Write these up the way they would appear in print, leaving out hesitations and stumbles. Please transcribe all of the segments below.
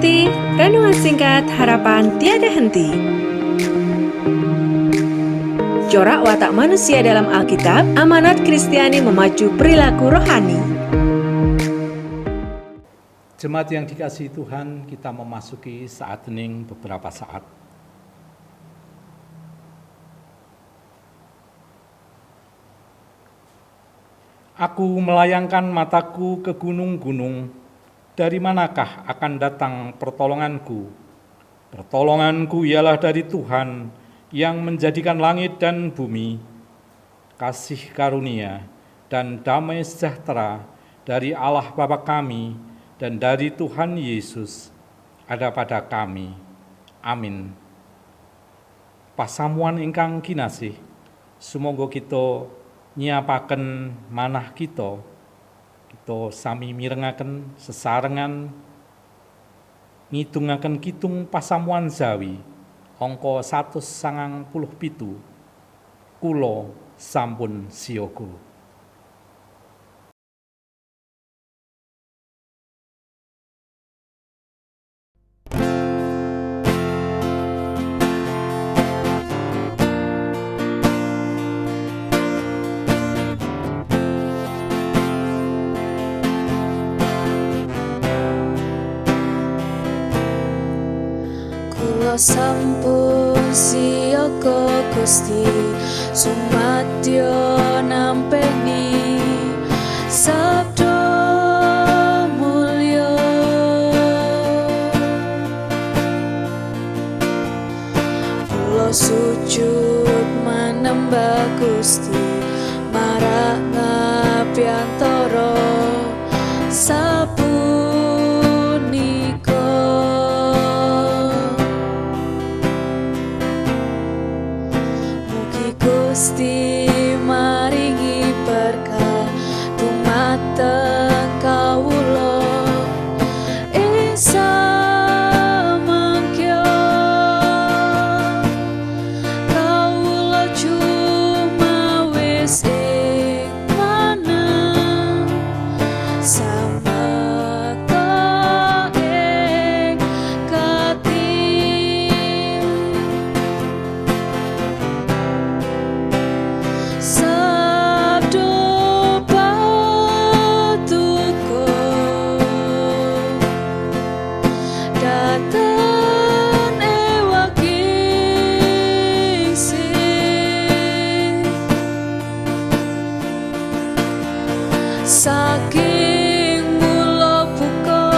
mengikuti renungan singkat harapan tiada henti. Corak watak manusia dalam Alkitab, amanat Kristiani memacu perilaku rohani. Jemaat yang dikasihi Tuhan, kita memasuki saat hening beberapa saat. Aku melayangkan mataku ke gunung-gunung, dari manakah akan datang pertolonganku? Pertolonganku ialah dari Tuhan yang menjadikan langit dan bumi. Kasih karunia dan damai sejahtera dari Allah Bapa kami dan dari Tuhan Yesus ada pada kami. Amin. Pasamuan ingkang kinasih, sumangga kita nyiapaken manah kita sami mirengaken sesarengan ngitungaken kitung pasamuan Jawi angka 197. Kula sampun siyaga. Kula sampun siyaga Gusti, sumadyo nampeni sabda mulya. Kula sujud manembah Gusti, marang ngabiyantara Gusti maringi berkah dumateng kawula ing samangkya. Kawula cumawis ing manah sameka ing kating. Sabdo patuko dateng ewaki sing saking mula buka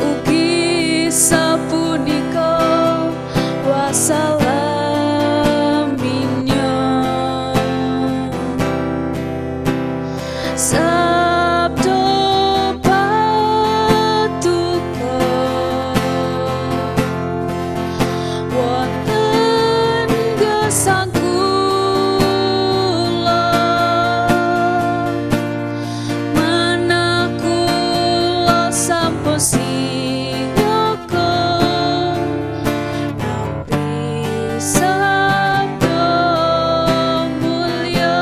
ugi sapunika wassalam. Sabdo patuko wonten gesang kula, manah kula sampun siyaga nampi sabda mulya.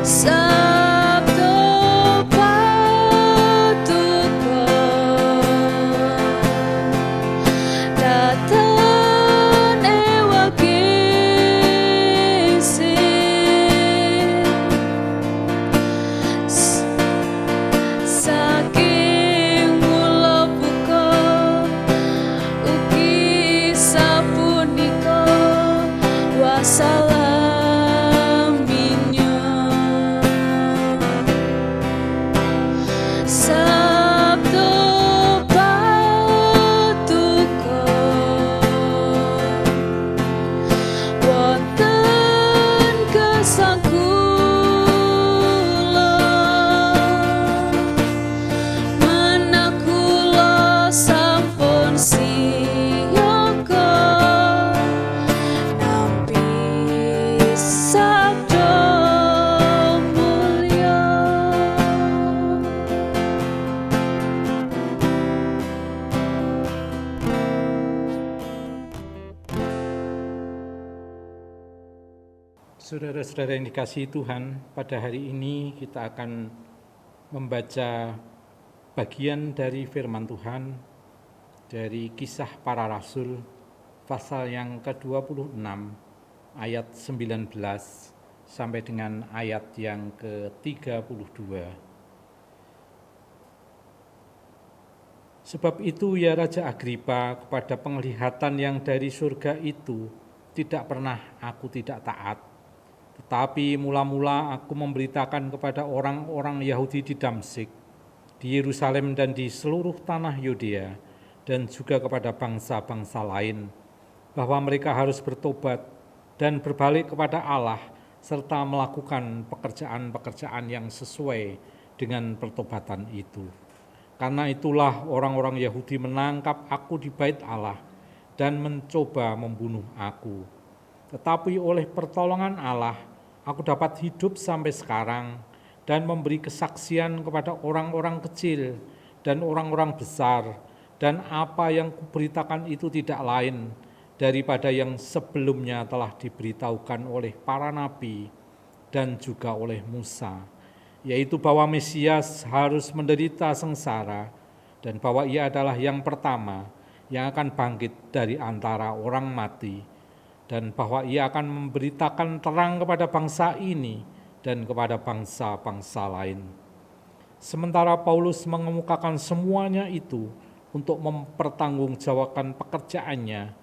Sabdo patuko dateng ewaki sing saking mula buka ugi sapunika wassalam. Sabdo patuko wonten gesang kula, manah kula sampun siyaga nampi sabda mulya. Saudara-saudara yang dikasihi Tuhan, pada hari ini kita akan membaca bagian dari firman Tuhan dari Kisah Para Rasul pasal yang ke-26 ayat 19 sampai dengan ayat yang ke-32. Sebab itu ya Raja Agripa, kepada penglihatan yang dari surga itu tidak pernah aku tidak taat. Tetapi mula-mula aku memberitakan kepada orang-orang Yahudi di Damsyik, di Yerusalem dan di seluruh tanah Yudea, dan juga kepada bangsa-bangsa lain, bahwa mereka harus bertobat dan berbalik kepada Allah, serta melakukan pekerjaan-pekerjaan yang sesuai dengan pertobatan itu. Karena itulah orang-orang Yahudi menangkap aku di bait Allah dan mencoba membunuh aku. Tetapi oleh pertolongan Allah, aku dapat hidup sampai sekarang dan memberi kesaksian kepada orang-orang kecil dan orang-orang besar, dan apa yang kuberitakan itu tidak lain daripada yang sebelumnya telah diberitahukan oleh para nabi dan juga oleh Musa, yaitu bahwa Mesias harus menderita sengsara dan bahwa ia adalah yang pertama yang akan bangkit dari antara orang mati, dan bahwa ia akan memberitakan terang kepada bangsa ini dan kepada bangsa-bangsa lain. Sementara Paulus mengemukakan semuanya itu untuk mempertanggungjawabkan pekerjaannya,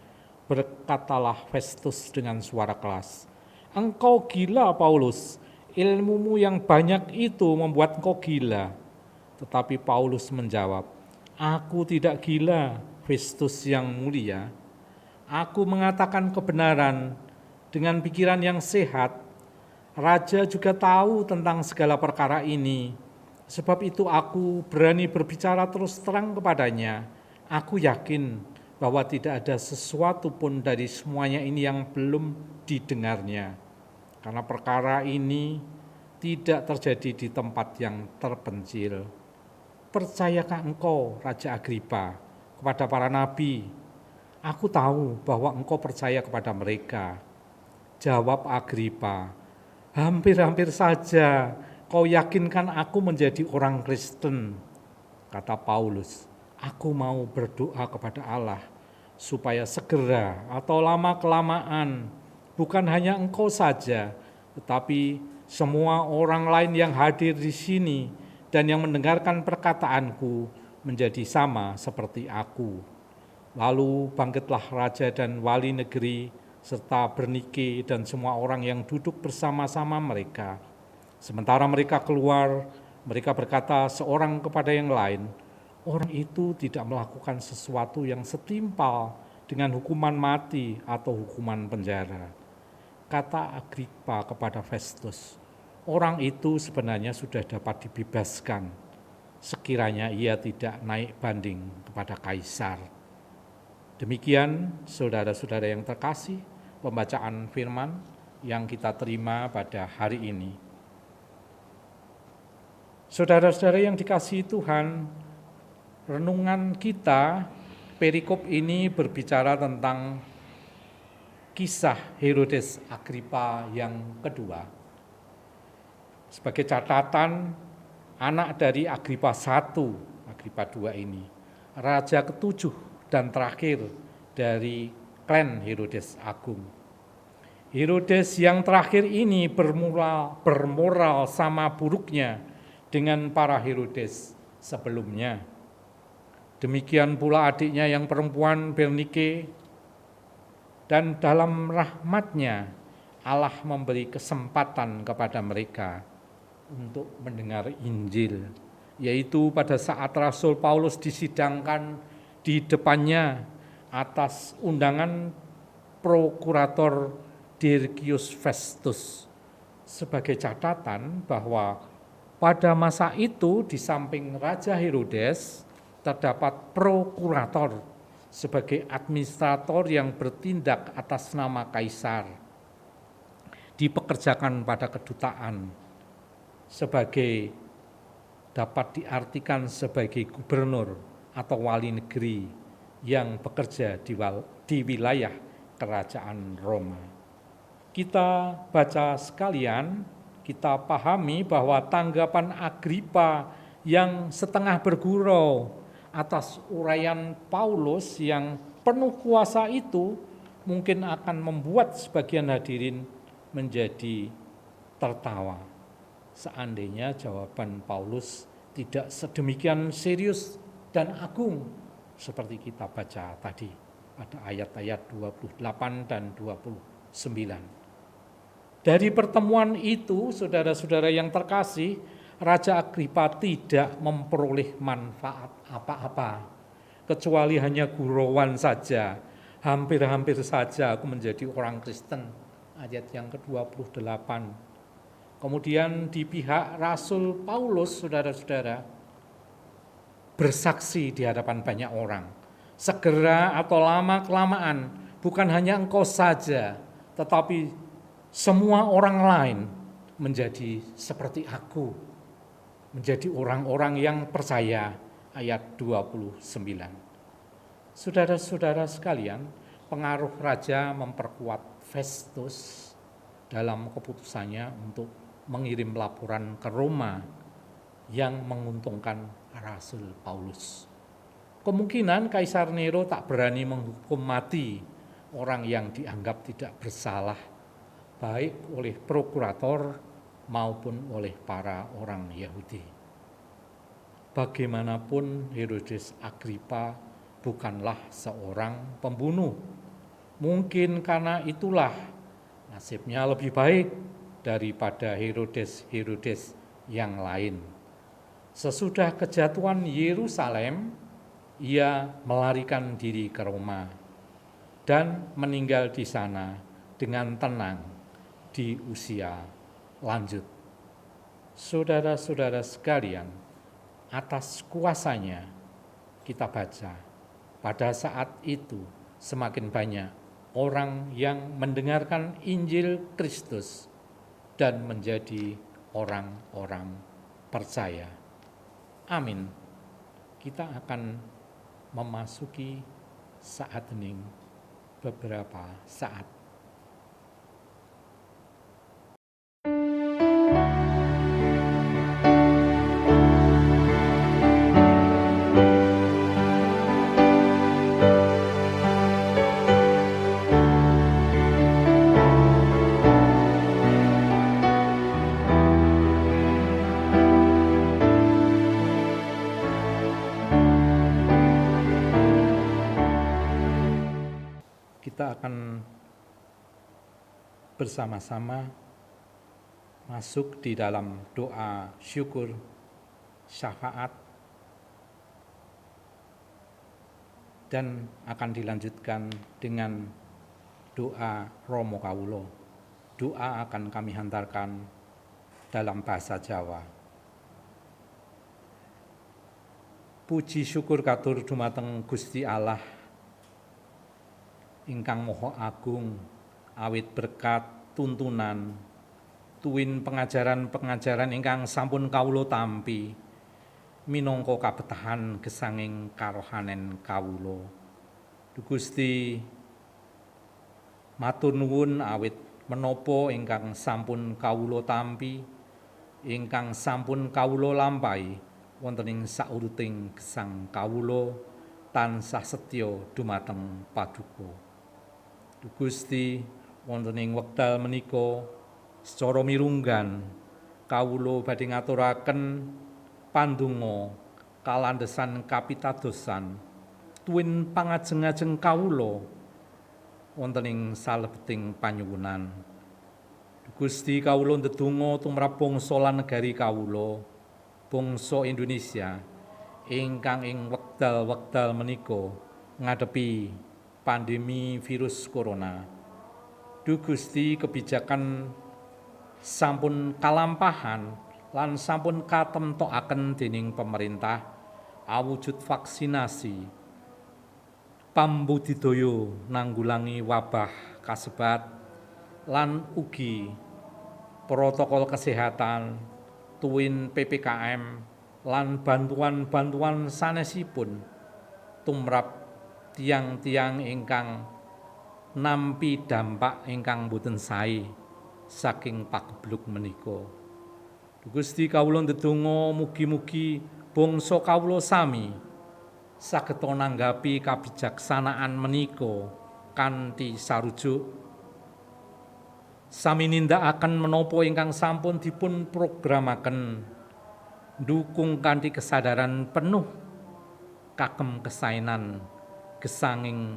berkatalah Festus dengan suara keras, "Engkau gila, Paulus, ilmumu yang banyak itu membuat engkau gila." Tetapi Paulus menjawab, "Aku tidak gila, Festus yang mulia. Aku mengatakan kebenaran dengan pikiran yang sehat. Raja juga tahu tentang segala perkara ini. Sebab itu aku berani berbicara terus terang kepadanya. Aku yakin bahwa tidak ada sesuatu pun dari semuanya ini yang belum didengarnya. Karena perkara ini tidak terjadi di tempat yang terpencil. Percayakah engkau, Raja Agripa, kepada para nabi? Aku tahu bahwa engkau percaya kepada mereka." Jawab Agripa, "Hampir-hampir saja kau yakinkan aku menjadi orang Kristen." Kata Paulus, "Aku mau berdoa kepada Allah supaya segera atau lama-kelamaan bukan hanya engkau saja, tetapi semua orang lain yang hadir di sini dan yang mendengarkan perkataanku menjadi sama seperti aku." Lalu bangkitlah raja dan wali negeri serta Bernike dan semua orang yang duduk bersama-sama mereka. Sementara mereka keluar, mereka berkata seorang kepada yang lain, "Orang itu tidak melakukan sesuatu yang setimpal dengan hukuman mati atau hukuman penjara." Kata Agripa kepada Festus, "Orang itu sebenarnya sudah dapat dibebaskan, sekiranya ia tidak naik banding kepada Kaisar." Demikian saudara-saudara yang terkasih, pembacaan firman yang kita terima pada hari ini. Saudara-saudara yang dikasihi Tuhan, renungan kita, perikop ini berbicara tentang kisah Herodes Agripa yang kedua. Sebagai catatan, anak dari Agripa I, Agripa II ini, raja ketujuh dan terakhir dari klan Herodes Agung. Herodes yang terakhir ini bermoral sama buruknya dengan para Herodes sebelumnya. Demikian pula adiknya yang perempuan Bernike, dan dalam rahmatnya Allah memberi kesempatan kepada mereka untuk mendengar Injil, yaitu pada saat Rasul Paulus disidangkan di depannya atas undangan prokurator Dirkius Festus. Sebagai catatan bahwa pada masa itu di samping Raja Herodes terdapat prokurator sebagai administrator yang bertindak atas nama Kaisar, dipekerjakan pada kedutaan, sebagai dapat diartikan sebagai gubernur atau wali negeri yang bekerja di wilayah kerajaan Roma. Kita baca sekalian, kita pahami bahwa tanggapan Agripa yang setengah bergurau atas uraian Paulus yang penuh kuasa itu mungkin akan membuat sebagian hadirin menjadi tertawa. Seandainya jawaban Paulus tidak sedemikian serius dan agung seperti kita baca tadi pada ayat-ayat 28 dan 29. Dari pertemuan itu, saudara-saudara yang terkasih, Raja Agripa tidak memperoleh manfaat apa-apa, kecuali hanya gurauan saja. Hampir-hampir saja aku menjadi orang Kristen, ayat yang ke-28. Kemudian di pihak Rasul Paulus, saudara-saudara, bersaksi di hadapan banyak orang. Segera atau lama-kelamaan, bukan hanya engkau saja, tetapi semua orang lain menjadi seperti aku, menjadi orang-orang yang percaya, ayat 29. Saudara-saudara sekalian, pengaruh raja memperkuat Festus dalam keputusannya untuk mengirim laporan ke Roma yang menguntungkan Rasul Paulus. Kemungkinan Kaisar Nero tak berani menghukum mati orang yang dianggap tidak bersalah, baik oleh prokurator maupun oleh para orang Yahudi. Bagaimanapun Herodes Agripa bukanlah seorang pembunuh. Mungkin karena itulah nasibnya lebih baik daripada Herodes yang lain. Sesudah kejatuhan Yerusalem, ia melarikan diri ke Roma dan meninggal di sana dengan tenang di usia lanjut. Saudara-saudara sekalian, atas kuasanya kita baca, pada saat itu semakin banyak orang yang mendengarkan Injil Kristus dan menjadi orang-orang percaya. Amin. Kita akan memasuki saat hening beberapa saat. Kita akan bersama-sama masuk di dalam doa syukur syafaat dan akan dilanjutkan dengan doa Romo Kawulo. Doa akan kami hantarkan dalam bahasa Jawa. Puji syukur katur dumateng Gusti Allah ingkang Maha Agung, awit berkat tuntunan tuwin pengajaran-pengajaran ingkang sampun kawula tampi minangka kabetahan gesanging karohanen kawula. Gusti matur nuwun awit menapa ingkang sampun kawula tampi, ingkang sampun kawula lampahi wonten ing sauruting gesang kawula tansah setya dumateng paduka. Gusti wonten ing wekdal menika secara mirunggan kawula badhe ngaturaken pandonga kalandhesan kapitadosan tuwin pangajeng-ajeng kawula wonten ing salebeting panyuwunan. Gusti kawula ndedonga tumrap bangsa lan negari kawula, bangsa Indonesia ingkang ing wekdal-wekdal menika ngadepi pandemi virus corona. Gusti kebijakan sampun kalampahan lan sampun katemtokaken dening pemerintah awujud vaksinasi pambudidaya nanggulangi wabah kasebat lan ugi protokol kesehatan tuwin PPKM lan bantuan-bantuan sanesipun tumrap tiang-tiang ingkang nampi dampak ingkang boten sae saking pagebluk menika. Gusti kawula ndedonga mugi-mugi bangsa kawula sami saged nanggapi kabijaksanaan menika kanthi sarujuk, sami nindakaken menapa ingkang sampun dipun programaken, ndukung kanthi kesadaran penuh kagem kesaenan gesanging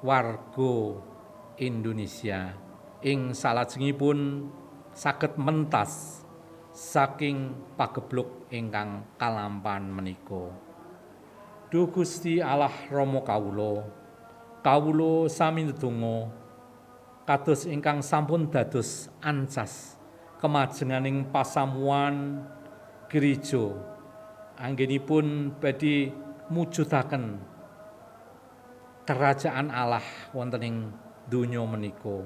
warga Indonesia ing salajengipun saged mentas saking pagebluk ingkang kalampahan menika. Duh Gusti Allah Rama kawula sami ndedonga kados ingkang sampun dados ancas kemajenganing pasamuan gereja anggenipun badhe mujudaken kerajaan Allah wonten ing donya menika,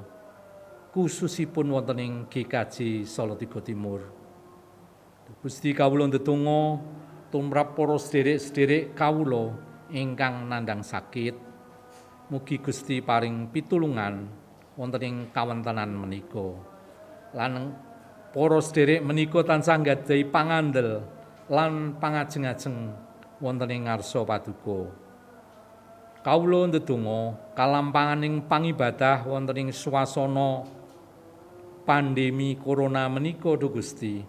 khususipun wonten ing GKJ Salatiga Timur. Gusti kawula ndedonga tumrap para sederek-sederek kawula ingkang nandhang sakit, mugi Gusti paring pitulungan wonten ing kawontenan menika. Lan para sederek menika tansah nggadhahi pangandel lan pangajeng-ajeng wonten ing ngarsa paduka. Kawula ndedonga kalampahaning pangibadah wonten ing swasana pandemi corona menika Duh Gusti,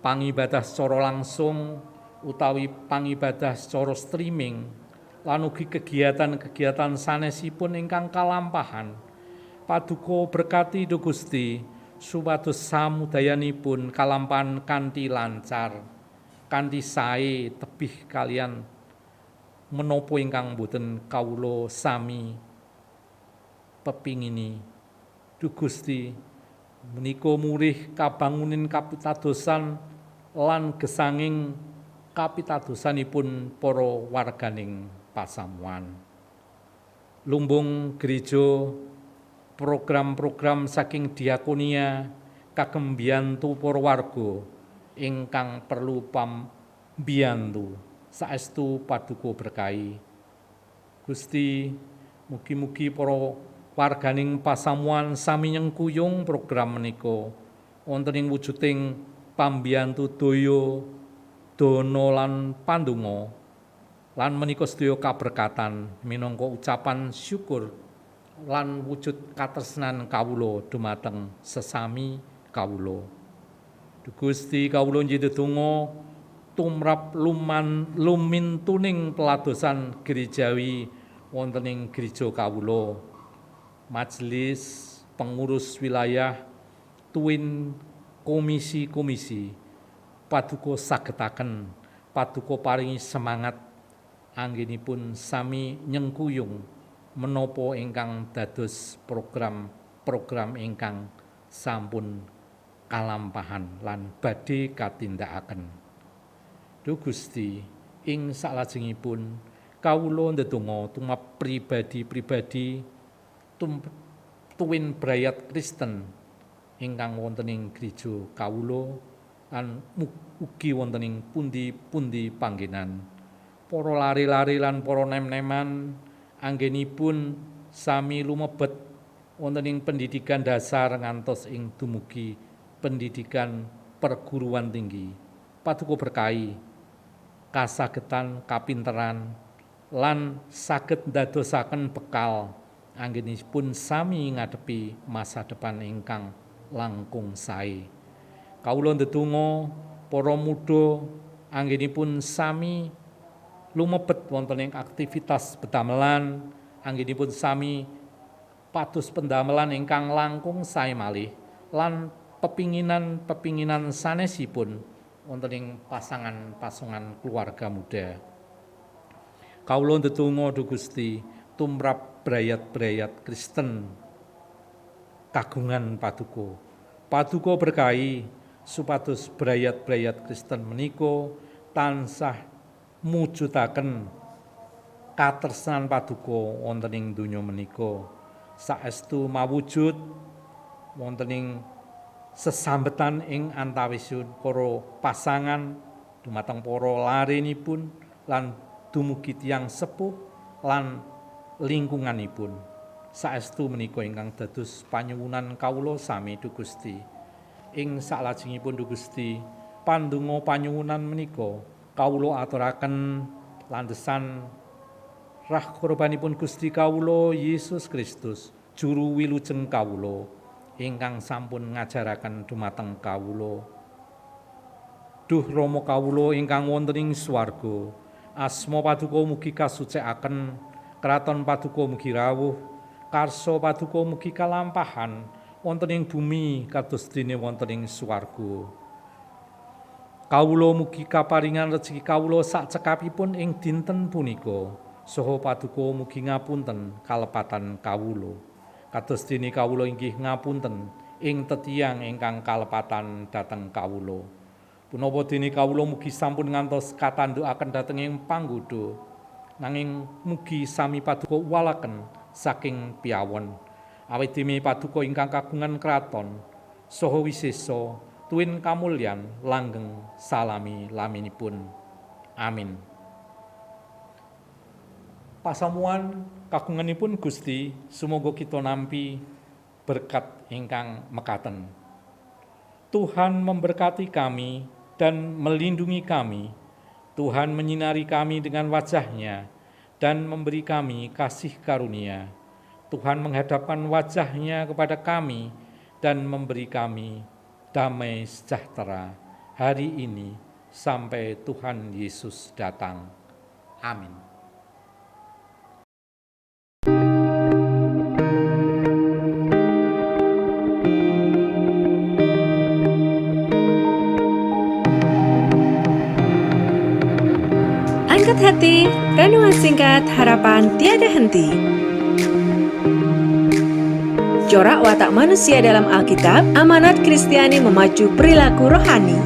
pangibadah secara langsung utawi pangibadah secara streaming lan ugi kegiatan-kegiatan sanesipun ingkang kalampahan paduka berkati Duh Gusti supados samudayanipun kalampahan kanthi lancar, kanthi sae tebih kalian menapa ingkang boten kawula sami pepingini. Duh Gusti menika murih kabangunin kapitadosan lan gesanging kapitadosanipun para warganing pasamuan. Lumbung gereja program-program saking diakonia kagem mbiyantu para warga ingkang perlu pambiyantu saestu paduka berkahi. Gusti mugi-mugi para warganing pasamuan sami nyengkuyung program menika wonten ing wujuding pambiyantu daya, dana lan pandonga, lan menika sedaya kaberkatan minangka ucapan syukur lan wujud katresnan kawula dumateng sesami kawula. Gusti kawula ndedonga tumrap lumintuning peladosan gerejawi wonten ing gereja kawula, majelis pengurus wilayah, tuwin komisi-komisi, paduka sagetaken, paduka paringi semangat anggenipun sami nyengkuyung menapa ingkang dados program-program ingkang sampun kalampahan lan badhe katindakaken. Duh Gusti, ing salajengipun kawula ndedonga tumrap pribadi-pribadi tuwin brayat Kristen ingkang wonten ing gereja kawula lan ugi wonten ing pundi-pundi panggenan. Para lari-lari lan para nem-neman anggenipun sami lumebet wonten ing pendidikan dasar ngantos ing dumugi pendidikan perguruan tinggi. Paduka berkahi kasagetan kapinteran lan saged ndadosaken bekal anggenipun sami ngadepi masa depan ingkang langkung sae. Kawula ndedonga para muda anggenipun sami lumebet wonten ing aktivitas bedamelan, anggenipun sami pados pendamelan ingkang langkung sae malih lan pepinginan sanesipun wonten ing pasangan keluarga muda. Kawula ndedonga Duh Gusti tumrap brayat-brayat Kristen kagungan paduka. Paduka berkahi supados brayat-brayat Kristen menika tansah mujudaken katresnan paduka wonten ing donya menika, saestu mawujud wonten ing sesambetan ing antawisipun para pasangan dumateng para larenipun lan dumugi tiyang sepuh lan lingkunganipun saestu menika ingkang dados panyuwunan kawula sami Du Gusti. Ing salajengipun Du Gusti, pandonga panyuwunan menika kawula aturaken landhesan rah korbanipun Gusti kawula Yesus Kristus, juru wilujeng kawula, ingkang sampun ngajaraken dumateng kawula. Duh Rama kawula ingkang wonten ing swarga, asma Paduka mugi kasucikaken, kraton Paduka mugi rawuh, karsa Paduka mugi kalampahan wonten ing bumi kados dene wonten ing swarga. Kawula mugi kaparingan rejeki kawula sak cekapipun ing dinten punika, saha Paduka mugi ngapunten kalepatan kawula. Kados dene kawula inggih ngapunten ing tetiang ingkang kalepatan dhateng kawula. Punapa dene kawula mugi sampun ngantos katandukaken dhateng ing panggoda, nanging mugi sami Paduka walaken saking piyawon. Awit dene Paduka ingkang kagungan kraton saha wisesa tuwin kamulyan langgeng salami-laminipun. Amin. Pasamuan kagunganipun Gusti sumangga kita nampi berkat ingkang mekaten. Tuhan memberkati kami dan melindungi kami. Tuhan menyinari kami dengan wajah-Nya dan memberi kami kasih karunia. Tuhan menghadapkan wajah-Nya kepada kami dan memberi kami damai sejahtera hari ini sampai Tuhan Yesus datang. Amin. Angkat hati, renungan singkat harapan tiada henti. Corak watak manusia dalam Alkitab, amanat Kristiani memacu perilaku rohani.